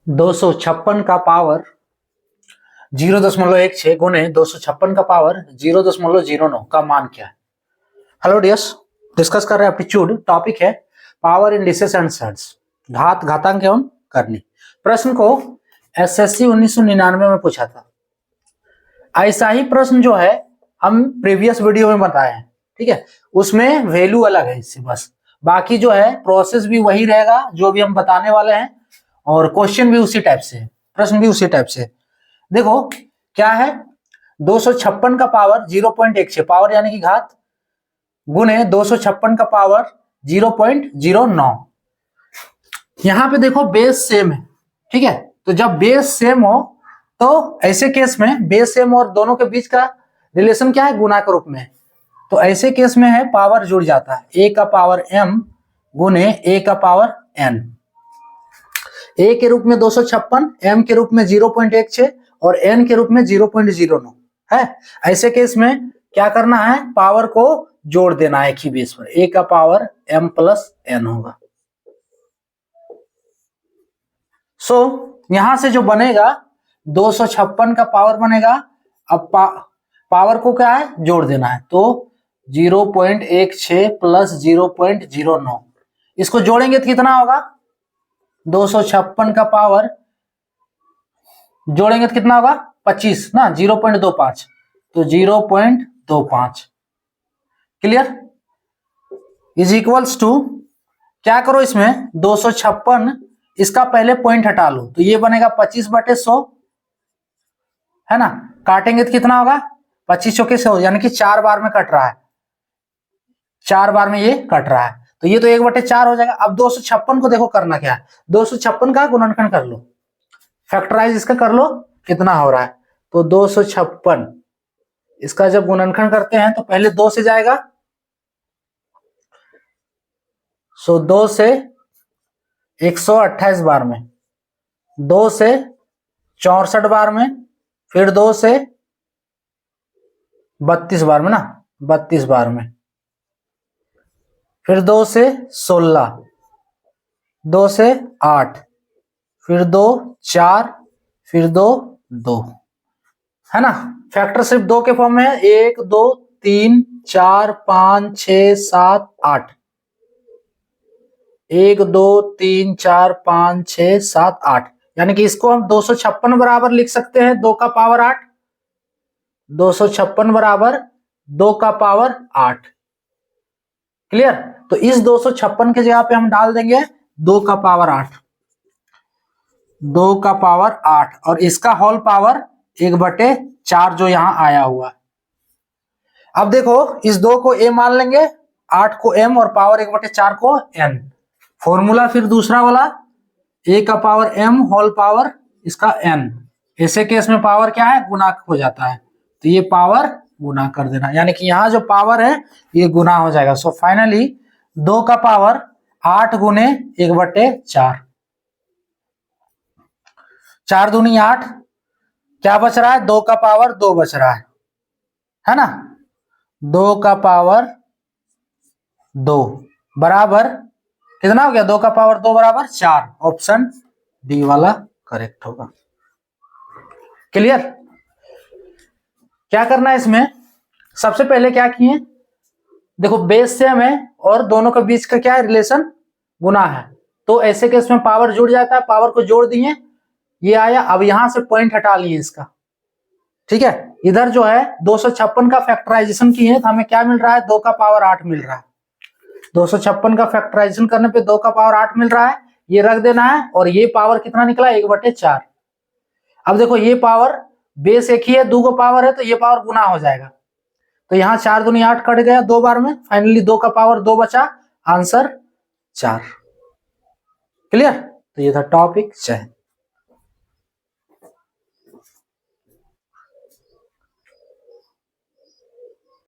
256 का पावर 0.16 गुने 256 का पावर 0.09 का मान क्या है। हेलो डियर्स, डिस्कस कर रहे हैं एप्टीट्यूड। टॉपिक है पावर इंडिसेस एंड सेट्स, घातांक एवं करनी। प्रश्न को एसएससी 1999 में पूछा था। ऐसा ही प्रश्न जो है हम प्रीवियस वीडियो में बताए हैं, ठीक है। उसमें वैल्यू अलग है इससे, बस बाकी जो है प्रोसेस भी वही रहेगा जो भी हम बताने वाले हैं, और क्वेश्चन भी उसी टाइप से, प्रश्न भी उसी टाइप से। देखो क्या है, 256 का पावर 0.16 पावर यानी कि घात गुने 256 का पावर 0.09। यहां पे देखो बेस सेम है, ठीक है। तो जब बेस सेम हो तो ऐसे केस में बेस सेम और दोनों के बीच का रिलेशन क्या है, गुना के रूप में। तो ऐसे केस में है पावर जुड़ जाता है, a का पावर m गुने a का पावर n। a के रूप में 256, m के रूप में 0.16 और n के रूप में 0.09 है। ऐसे केस में क्या करना है, पावर को जोड़ देना है एक ही बेस पर। a का पावर m प्लस n होगा। सो यहां से जो बनेगा 256 का पावर बनेगा। अब पावर को क्या है, जोड़ देना है। तो 0.16 प्लस 0.09, इसको जोड़ेंगे तो कितना होगा, 256 का पावर जोड़ेंगे तो कितना होगा, 25 ना, 0.25, तो 0.25 क्लियर इज इक्वल्स टू, क्या करो इसमें 256, इसका पहले पॉइंट हटा लो तो ये बनेगा 25/100 है ना। काटेंगे तो कितना होगा, 25 चौके 100, यानी कि 4 बार में कट रहा है, 4 बार में ये कट रहा है, तो ये तो 1/4 हो जाएगा। अब 256 को देखो करना क्या है, 256 का गुणनखंड कर लो, फैक्टराइज इसका कर लो, कितना हो रहा है। तो 256 इसका जब गुणनखंड करते हैं तो पहले 2 से जाएगा, सो 2 से 128 बार में, 2 से 64 बार में, फिर 2 से 32 बार में ना, 32 बार में, फिर 2 से 16, 2 से 8, फिर 2 4, फिर 2 2 है ना। फैक्टर सिर्फ 2 के फॉर्म में है, 1 2 3 4 5 6 7 8, 1 2 3 4 5 6 7 8, यानी कि इसको हम 256 बराबर लिख सकते हैं 2 का पावर 8, 256 बराबर 2 का पावर 8। क्लियर। तो इस 256 के जगह पे हम डाल देंगे 2 का पावर 8, 2 का पावर 8, और इसका होल पावर 1/4 जो यहां आया हुआ। अब देखो इस 2 को a मान लेंगे, 8 को m और पावर 1/4 को n। फॉर्मूला फिर दूसरा वाला, a का पावर m होल पावर इसका n। ऐसे केस में पावर क्या है, गुना हो जाता है, तो ये पावर गुना कर देना, यानी कि यहाँ जो पावर है ये गुना हो जाएगा। सो फाइनली 2 का पावर 8 गुने 1/4, 4 दूनी 8, क्या बच रहा है, 2 का पावर 2 बच रहा है ना। 2 का पावर 2 बराबर कितना हो गया, 2 का पावर 2 बराबर 4। ऑप्शन डी वाला करेक्ट होगा। क्लियर। क्या करना है इसमें, सबसे पहले क्या किए, देखो बेस सेम है और दोनों के बीच का क्या है, रिलेशन गुना है। तो ऐसे केस में पावर जुड़ जाता है, पावर को जोड़ दिए, ये आया। अब यहां से पॉइंट हटा लिए इसका, ठीक है। इधर जो है 256 का फैक्टराइजेशन किए तो हमें क्या मिल रहा है, 2 का पावर 8 मिल रहा है। 256 का फैक्टराइजेशन करने पे 2 का पावर 8 मिल रहा है, ये रख देना है, और ये पावर कितना निकला, 1/4। अब देखो ये पावर बेस एक ही है, 2 को पावर है, तो ये पावर गुना हो जाएगा। तो यहाँ 4 दूनी 8 कट गया 2 बार में, फाइनली 2 का पावर 2 बचा, आंसर 4। क्लियर। तो ये था टॉपिक। जय हिंद।